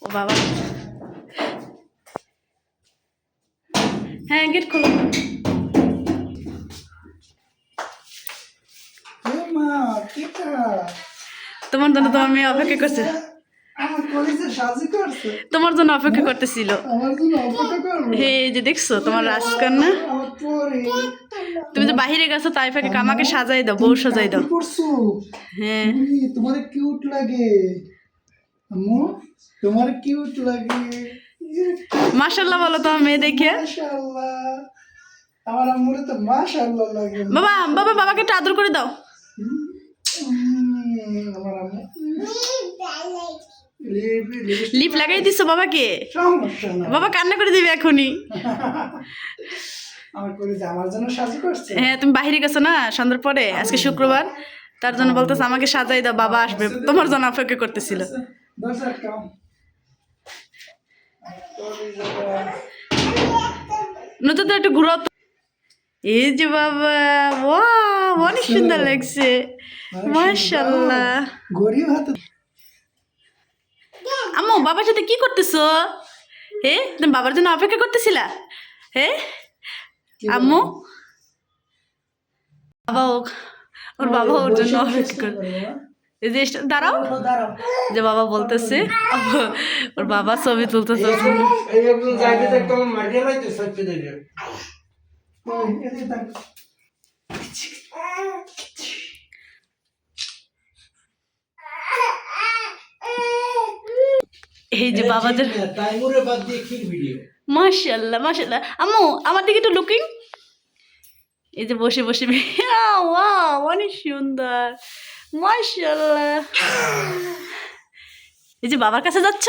ও বাবা, হ্যাঁ গেট খোলো। তোমার জন্য তোমার মেয়ে অপেক্ষা করছে, তোমার জন্য অপেক্ষা করতেছিল। হে যে দেখছো তোমার রাজকন্যা, তুমি যে বাহিরে গেছো তাই ফাঁকে আমাকে সাজাই দাও, বউ সাজাই দাও। হ্যাঁ তোমার কিউট লাগে আম্মু, তোমার কিউট লাগে। মাশাআল্লাহ বলো তোমার মেয়ে দেখে। মাশাআল্লাহ, আমার আম্মুরে তো মাশাআল্লাহ লাগে। বাবা বাবা বাবাকে একটু আদর করে দাও। আমার আম্মু লিপ লাগাই দিছো বাবাকে, সমস্যা না, বাবা কান্না করে দিবে এখনই। আমার করে যে আমার জন্য সাজি করছে। হ্যাঁ তুমি বাহিরে গেছো না সন্ধ্যার পরে, আজকে শুক্রবার, তার জন্য বলতেছে আমাকে সাজাই দাও, বাবা আসবে, তোমার জন্য অপেক্ষা করতেছিল। নতুন তো একটু ঘুরো তো। এই যে বাবা, ওয়াও অনেক সুন্দর লাগছে, মাশাআল্লাহ। গরিব হাতে আম্মু বাবার সাথে কি করতেছো? হে তুমি বাবার জন্য অপেক্ষা করতেছিলা? হে আম্মু, বাবা ওর বাবা ওর জন্য অপেক্ষা করে, এই যে দাঁড়াও, যে বাবা বলতেছে ওর বাবা ছবি তুলতেছে। এই যে বাবাদের, মাশাআল্লাহ মাশাআল্লাহ। আম্মু আমার দিকে একটু লুকিং, এই যে বসে বসে, ওয়াও অনেক সুন্দর, মাশাআল্লাহ। এই যে বাবার কাছে যাচ্ছ?